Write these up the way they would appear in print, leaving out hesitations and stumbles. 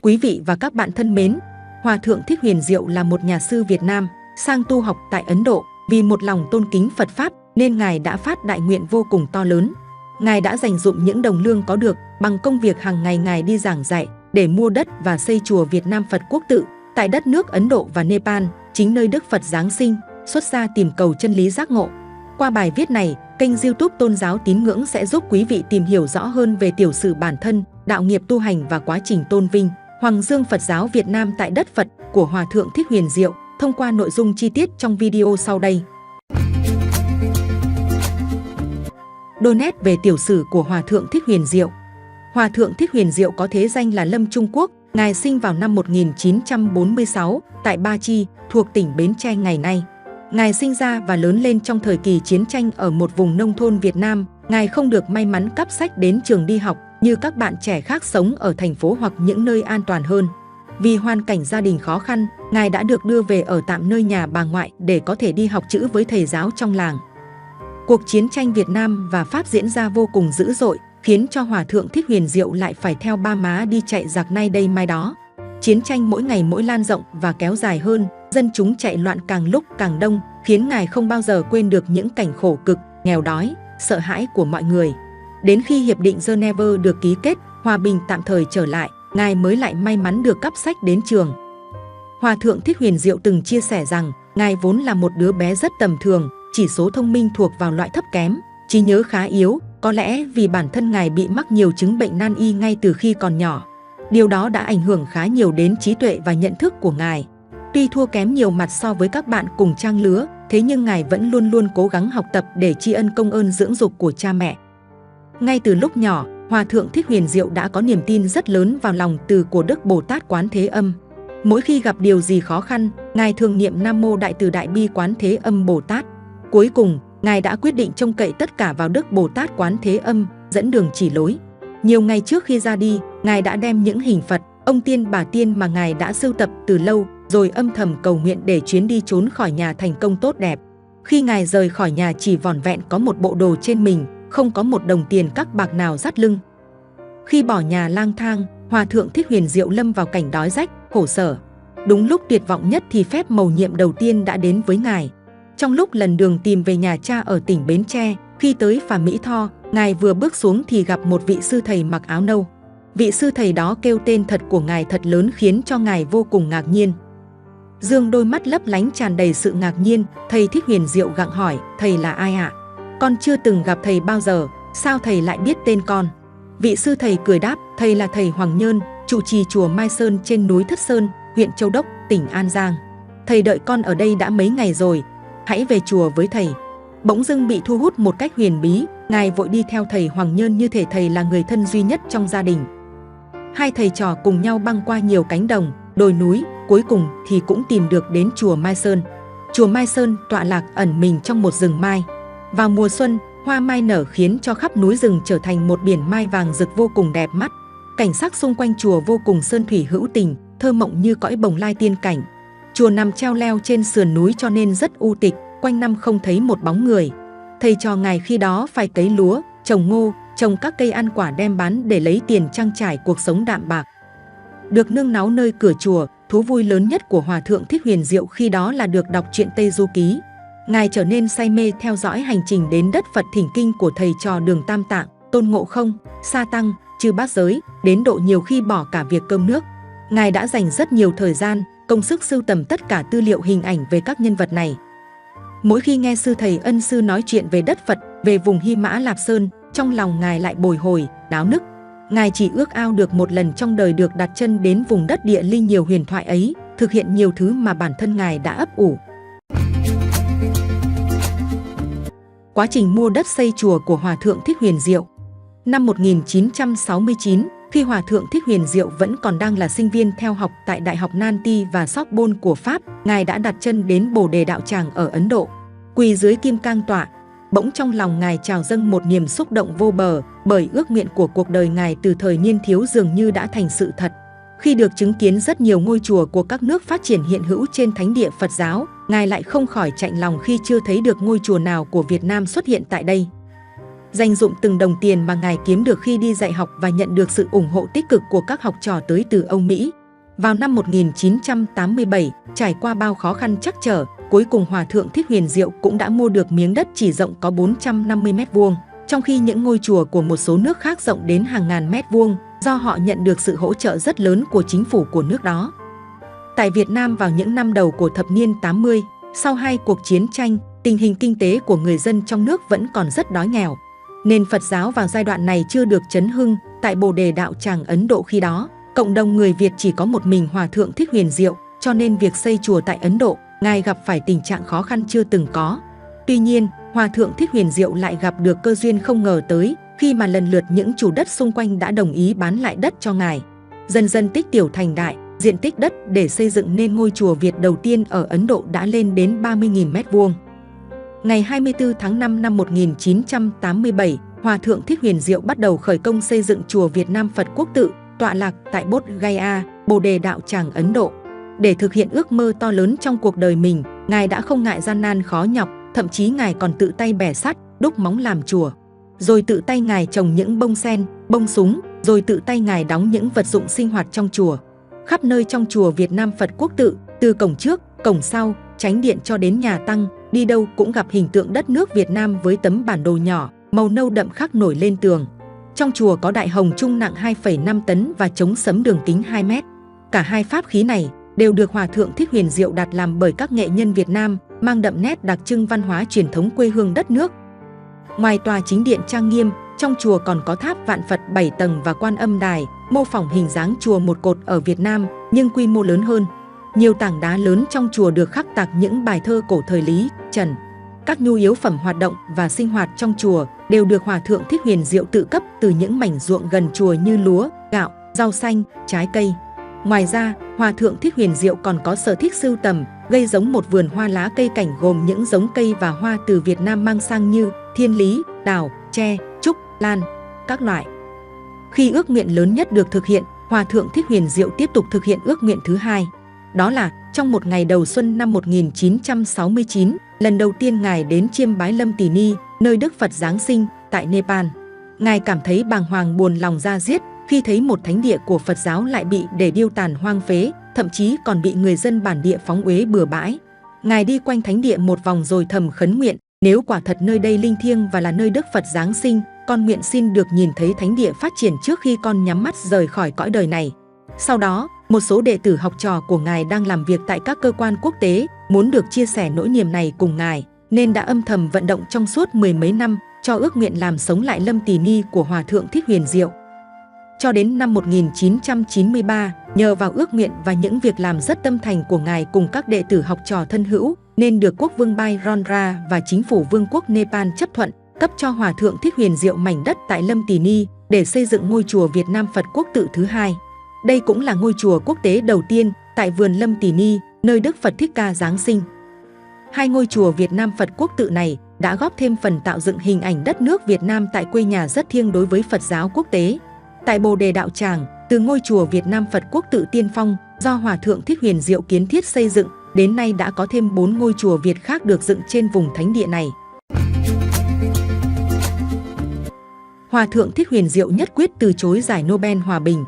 Quý vị và các bạn thân mến, Hòa thượng Thích Huyền Diệu là một nhà sư Việt Nam, sang tu học tại Ấn Độ. Vì một lòng tôn kính Phật Pháp nên Ngài đã phát đại nguyện vô cùng to lớn. Ngài đã dành dụm những đồng lương có được bằng công việc hàng ngày Ngài đi giảng dạy để mua đất và xây chùa Việt Nam Phật Quốc Tự tại đất nước Ấn Độ và Nepal, chính nơi Đức Phật giáng sinh, xuất gia tìm cầu chân lý giác ngộ. Qua bài viết này, kênh YouTube Tôn giáo Tín ngưỡng sẽ giúp quý vị tìm hiểu rõ hơn về tiểu sử bản thân, đạo nghiệp tu hành và quá trình tôn vinh Hoàng dương Phật giáo Việt Nam tại đất Phật của Hòa thượng Thích Huyền Diệu thông qua nội dung chi tiết trong video sau đây. Đôi nét về tiểu sử của Hòa thượng Thích Huyền Diệu. Hòa thượng Thích Huyền Diệu có thế danh là Lâm Trung Quốc. Ngài sinh vào năm 1946 tại Ba Chi, thuộc tỉnh Bến Tre ngày nay. Ngài sinh ra và lớn lên trong thời kỳ chiến tranh ở một vùng nông thôn Việt Nam. Ngài không được may mắn cắp sách đến trường đi học như các bạn trẻ khác sống ở thành phố hoặc những nơi an toàn hơn. Vì hoàn cảnh gia đình khó khăn, Ngài đã được đưa về ở tạm nơi nhà bà ngoại để có thể đi học chữ với thầy giáo trong làng. Cuộc chiến tranh Việt Nam và Pháp diễn ra vô cùng dữ dội, khiến cho Hòa thượng Thích Huyền Diệu lại phải theo ba má đi chạy giặc nay đây mai đó. Chiến tranh mỗi ngày mỗi lan rộng và kéo dài hơn, dân chúng chạy loạn càng lúc càng đông, khiến Ngài không bao giờ quên được những cảnh khổ cực, nghèo đói, sợ hãi của mọi người. Đến khi Hiệp định Geneva được ký kết, hòa bình tạm thời trở lại, Ngài mới lại may mắn được cắp sách đến trường. Hòa thượng Thích Huyền Diệu từng chia sẻ rằng, Ngài vốn là một đứa bé rất tầm thường, chỉ số thông minh thuộc vào loại thấp kém, trí nhớ khá yếu, có lẽ vì bản thân Ngài bị mắc nhiều chứng bệnh nan y ngay từ khi còn nhỏ. Điều đó đã ảnh hưởng khá nhiều đến trí tuệ và nhận thức của Ngài. Tuy thua kém nhiều mặt so với các bạn cùng trang lứa, thế nhưng Ngài vẫn luôn luôn cố gắng học tập để tri ân công ơn dưỡng dục của cha mẹ. Ngay từ lúc nhỏ, Hòa thượng Thích Huyền Diệu đã có niềm tin rất lớn vào lòng từ của Đức Bồ Tát Quán Thế Âm. Mỗi khi gặp điều gì khó khăn, Ngài thường niệm Nam Mô Đại Từ Đại Bi Quán Thế Âm Bồ Tát. Cuối cùng, Ngài đã quyết định trông cậy tất cả vào Đức Bồ Tát Quán Thế Âm, dẫn đường chỉ lối. Nhiều ngày trước khi ra đi, Ngài đã đem những hình Phật, ông tiên bà tiên mà Ngài đã sưu tập từ lâu, rồi âm thầm cầu nguyện để chuyến đi trốn khỏi nhà thành công tốt đẹp. Khi Ngài rời khỏi nhà chỉ vỏn vẹn có một bộ đồ trên mình, không có một đồng tiền các bạc nào dắt lưng. Khi bỏ nhà lang thang, Hòa thượng Thích Huyền Diệu lâm vào cảnh đói rách, khổ sở. Đúng lúc tuyệt vọng nhất thì phép mầu nhiệm đầu tiên đã đến với Ngài. Trong lúc lần đường tìm về nhà cha ở tỉnh Bến Tre, khi tới phà Mỹ Tho, Ngài vừa bước xuống thì gặp một vị sư thầy mặc áo nâu. Vị sư thầy đó kêu tên thật của Ngài thật lớn khiến cho Ngài vô cùng ngạc nhiên. Dương đôi mắt lấp lánh tràn đầy sự ngạc nhiên, thầy Thích Huyền Diệu gặng hỏi, thầy là ai ạ? Con chưa từng gặp thầy bao giờ, sao thầy lại biết tên con? Vị sư thầy cười đáp, thầy là thầy Hoàng Nhơn, trụ trì chùa Mai Sơn trên núi Thất Sơn, huyện Châu Đốc, tỉnh An Giang. Thầy đợi con ở đây đã mấy ngày rồi, hãy về chùa với thầy. Bỗng dưng bị thu hút một cách huyền bí, Ngài vội đi theo thầy Hoàng Nhơn như thể thầy là người thân duy nhất trong gia đình. Hai thầy trò cùng nhau băng qua nhiều cánh đồng, đồi núi, cuối cùng thì cũng tìm được đến chùa Mai Sơn. Chùa Mai Sơn tọa lạc ẩn mình trong một rừng mai. Vào mùa xuân, hoa mai nở khiến cho khắp núi rừng trở thành một biển mai vàng rực vô cùng đẹp mắt. Cảnh sắc xung quanh chùa vô cùng sơn thủy hữu tình, thơ mộng như cõi bồng lai tiên cảnh. Chùa nằm treo leo trên sườn núi cho nên rất u tịch, quanh năm không thấy một bóng người. Thầy trò Ngài khi đó phải cấy lúa, trồng ngô, trồng các cây ăn quả đem bán để lấy tiền trang trải cuộc sống đạm bạc. Được nương náu nơi cửa chùa, thú vui lớn nhất của Hòa thượng Thích Huyền Diệu khi đó là được đọc truyện Tây Du Ký. Ngài trở nên say mê theo dõi hành trình đến đất Phật thỉnh kinh của thầy trò Đường Tam Tạng, Tôn Ngộ Không, Sa Tăng, Chư Bát Giới, đến độ nhiều khi bỏ cả việc cơm nước. Ngài đã dành rất nhiều thời gian, công sức sưu tầm tất cả tư liệu hình ảnh về các nhân vật này. Mỗi khi nghe sư thầy ân sư nói chuyện về đất Phật, về vùng Hy Mã Lạp Sơn, trong lòng Ngài lại bồi hồi, náo nức. Ngài chỉ ước ao được một lần trong đời được đặt chân đến vùng đất địa linh nhiều huyền thoại ấy, thực hiện nhiều thứ mà bản thân Ngài đã ấp ủ. Quá trình mua đất xây chùa của Hòa thượng Thích Huyền Diệu. Năm 1969, khi Hòa thượng Thích Huyền Diệu vẫn còn đang là sinh viên theo học tại Đại học Nanti và Sorbonne của Pháp, Ngài đã đặt chân đến Bồ Đề Đạo Tràng ở Ấn Độ. Quỳ dưới kim cang tọa, bỗng trong lòng Ngài trào dâng một niềm xúc động vô bờ, bởi ước nguyện của cuộc đời Ngài từ thời niên thiếu dường như đã thành sự thật. Khi được chứng kiến rất nhiều ngôi chùa của các nước phát triển hiện hữu trên thánh địa Phật giáo, Ngài lại không khỏi chạnh lòng khi chưa thấy được ngôi chùa nào của Việt Nam xuất hiện tại đây. dành dụm từng đồng tiền mà Ngài kiếm được khi đi dạy học và nhận được sự ủng hộ tích cực của các học trò tới từ Âu Mỹ. Vào năm 1987, trải qua bao khó khăn trắc trở, cuối cùng Hòa thượng Thích Huyền Diệu cũng đã mua được miếng đất chỉ rộng có 450 m², trong khi những ngôi chùa của một số nước khác rộng đến hàng ngàn mét vuông, do họ nhận được sự hỗ trợ rất lớn của chính phủ của nước đó. Tại Việt Nam vào những năm đầu của thập niên 80, sau hai cuộc chiến tranh, tình hình kinh tế của người dân trong nước vẫn còn rất đói nghèo. Nên Phật giáo vào giai đoạn này chưa được chấn hưng. Tại Bồ Đề Đạo Tràng Ấn Độ khi đó, cộng đồng người Việt chỉ có một mình Hòa thượng Thích Huyền Diệu, cho nên việc xây chùa tại Ấn Độ, Ngài gặp phải tình trạng khó khăn chưa từng có. Tuy nhiên, Hòa thượng Thích Huyền Diệu lại gặp được cơ duyên không ngờ tới, khi mà lần lượt những chủ đất xung quanh đã đồng ý bán lại đất cho Ngài. Dần dần tích tiểu thành đại, diện tích đất để xây dựng nên ngôi chùa Việt đầu tiên ở Ấn Độ đã lên đến 30.000 m². Ngày 24 tháng 5 năm 1987, Hòa thượng Thích Huyền Diệu bắt đầu khởi công xây dựng chùa Việt Nam Phật Quốc Tự, tọa lạc tại Bodh Gaya, Bồ Đề Đạo Tràng Ấn Độ. Để thực hiện ước mơ to lớn trong cuộc đời mình, Ngài đã không ngại gian nan khó nhọc, thậm chí Ngài còn tự tay bẻ sắt, đúc móng làm chùa. Rồi tự tay Ngài trồng những bông sen, bông súng, rồi tự tay Ngài đóng những vật dụng sinh hoạt trong chùa. Khắp nơi trong chùa Việt Nam Phật Quốc Tự, từ cổng trước, cổng sau, chánh điện cho đến nhà tăng, đi đâu cũng gặp hình tượng đất nước Việt Nam với tấm bản đồ nhỏ, màu nâu đậm khắc nổi lên tường. Trong chùa có đại hồng trung nặng 2,5 tấn và chống sấm đường kính 2 mét. Cả hai pháp khí này đều được Hòa thượng Thích Huyền Diệu đặt làm bởi các nghệ nhân Việt Nam, mang đậm nét đặc trưng văn hóa truyền thống quê hương đất nước. Ngoài tòa chính điện trang nghiêm, trong chùa còn có tháp vạn Phật 7 tầng và Quan Âm Đài, mô phỏng hình dáng chùa một cột ở Việt Nam, nhưng quy mô lớn hơn. Nhiều tảng đá lớn trong chùa được khắc tạc những bài thơ cổ thời Lý, Trần. Các nhu yếu phẩm hoạt động và sinh hoạt trong chùa đều được Hòa thượng Thích Huyền Diệu tự cấp từ những mảnh ruộng gần chùa như lúa, gạo, rau xanh, trái cây. Ngoài ra, Hòa thượng Thích Huyền Diệu còn có sở thích sưu tầm, gây giống một vườn hoa lá cây cảnh gồm những giống cây và hoa từ Việt Nam mang sang như thiên lý, đào, tre, trúc, lan, các loại. Khi ước nguyện lớn nhất được thực hiện, Hòa thượng Thích Huyền Diệu tiếp tục thực hiện ước nguyện thứ hai. Đó là, trong một ngày đầu xuân năm 1969, lần đầu tiên Ngài đến chiêm bái Lâm Tỳ Ni, nơi Đức Phật Giáng sinh, tại Nepal. Ngài cảm thấy bàng hoàng buồn lòng da diết khi thấy một thánh địa của Phật giáo lại bị để điêu tàn hoang phế, thậm chí còn bị người dân bản địa phóng uế bừa bãi. Ngài đi quanh thánh địa một vòng rồi thầm khấn nguyện, nếu quả thật nơi đây linh thiêng và là nơi Đức Phật Giáng sinh, con nguyện xin được nhìn thấy thánh địa phát triển trước khi con nhắm mắt rời khỏi cõi đời này. Sau đó, một số đệ tử học trò của Ngài đang làm việc tại các cơ quan quốc tế, muốn được chia sẻ nỗi niềm này cùng Ngài, nên đã âm thầm vận động trong suốt mười mấy năm cho ước nguyện làm sống lại Lâm Tỳ Ni của Hòa thượng Thích Huyền Diệu. Cho đến năm 1993, nhờ vào ước nguyện và những việc làm rất tâm thành của Ngài cùng các đệ tử học trò thân hữu, nên được quốc vương Bhairondra và chính phủ Vương quốc Nepal chấp thuận, cấp cho Hòa thượng Thích Huyền Diệu mảnh đất tại Lâm Tỳ Ni để xây dựng ngôi chùa Việt Nam Phật Quốc Tự thứ hai. Đây cũng là ngôi chùa quốc tế đầu tiên tại vườn Lâm Tỳ Ni, nơi Đức Phật Thích Ca Giáng sinh. Hai ngôi chùa Việt Nam Phật Quốc Tự này đã góp thêm phần tạo dựng hình ảnh đất nước Việt Nam tại quê nhà rất thiêng đối với Phật giáo quốc tế. Tại Bồ Đề Đạo Tràng, từ ngôi chùa Việt Nam Phật Quốc Tự tiên phong do Hòa thượng Thích Huyền Diệu kiến thiết xây dựng, đến nay đã có thêm 4 ngôi chùa Việt khác được dựng trên vùng thánh địa này. Hòa thượng Thích Huyền Diệu nhất quyết từ chối giải Nobel Hòa bình.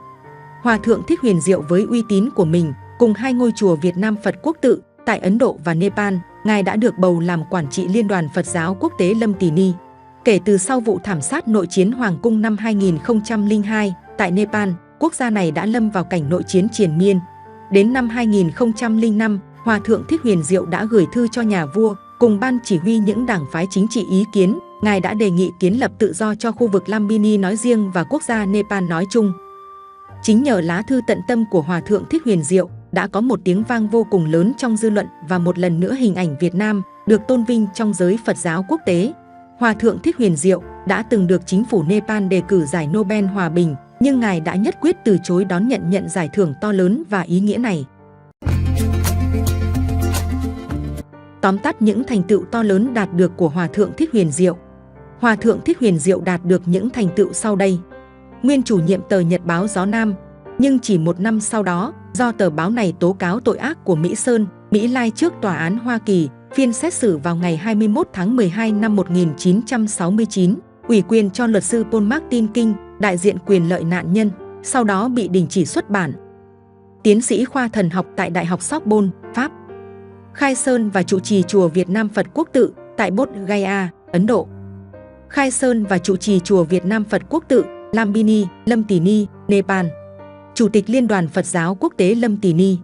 Hòa thượng Thích Huyền Diệu với uy tín của mình, cùng hai ngôi chùa Việt Nam Phật Quốc Tự tại Ấn Độ và Nepal, Ngài đã được bầu làm quản trị Liên đoàn Phật giáo Quốc tế Lâm Tỳ Ni. Kể từ sau vụ thảm sát nội chiến Hoàng cung năm 2002 tại Nepal, quốc gia này đã lâm vào cảnh nội chiến triền miên. Đến năm 2005, Hòa thượng Thích Huyền Diệu đã gửi thư cho nhà vua, cùng ban chỉ huy những đảng phái chính trị ý kiến. Ngài đã đề nghị kiến lập tự do cho khu vực Lumbini nói riêng và quốc gia Nepal nói chung. Chính nhờ lá thư tận tâm của Hòa thượng Thích Huyền Diệu đã có một tiếng vang vô cùng lớn trong dư luận và một lần nữa hình ảnh Việt Nam được tôn vinh trong giới Phật giáo quốc tế. Hòa thượng Thích Huyền Diệu đã từng được chính phủ Nepal đề cử giải Nobel Hòa bình, nhưng Ngài đã nhất quyết từ chối đón nhận giải thưởng to lớn và ý nghĩa này. Tóm tắt những thành tựu to lớn đạt được của Hòa thượng Thích Huyền Diệu. Hòa thượng Thích Huyền Diệu đạt được những thành tựu sau đây. Nguyên chủ nhiệm tờ Nhật báo Gió Nam, nhưng chỉ một năm sau đó, do tờ báo này tố cáo tội ác của Mỹ Sơn, Mỹ Lai trước tòa án Hoa Kỳ, phiên xét xử vào ngày 21 tháng 12 năm 1969, ủy quyền cho luật sư Paul Martin King, đại diện quyền lợi nạn nhân, sau đó bị đình chỉ xuất bản. Tiến sĩ khoa thần học tại Đại học Sorbonne, Pháp. Khai Sơn và trụ trì chùa Việt Nam Phật Quốc Tự tại Bodh Gaya, Ấn Độ. Khai Sơn và trụ trì chùa Việt Nam Phật Quốc Tự, Lumbini, Lâm Tỳ Ni, Nepal. Chủ tịch Liên đoàn Phật giáo Quốc tế Lâm Tỳ Ni.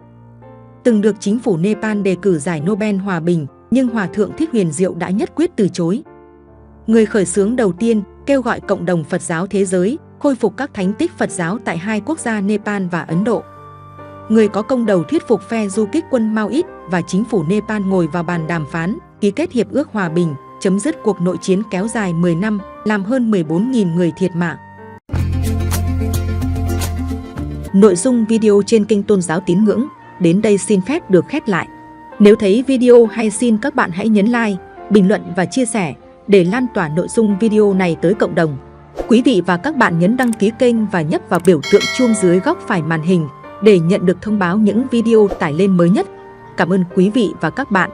Từng được chính phủ Nepal đề cử giải Nobel Hòa bình, nhưng Hòa thượng Thích Huyền Diệu đã nhất quyết từ chối. Người khởi xướng đầu tiên kêu gọi cộng đồng Phật giáo thế giới khôi phục các thánh tích Phật giáo tại hai quốc gia Nepal và Ấn Độ. Người có công đầu thuyết phục phe du kích quân Maoist và chính phủ Nepal ngồi vào bàn đàm phán, ký kết hiệp ước hòa bình, chấm dứt cuộc nội chiến kéo dài 10 năm, làm hơn 14.000 người thiệt mạng. Nội dung video trên kênh Tôn giáo tín ngưỡng đến đây xin phép được khép lại. Nếu thấy video hay xin các bạn hãy nhấn like, bình luận và chia sẻ để lan tỏa nội dung video này tới cộng đồng. Quý vị và các bạn nhấn đăng ký kênh và nhấp vào biểu tượng chuông dưới góc phải màn hình để nhận được thông báo những video tải lên mới nhất. Cảm ơn quý vị và các bạn.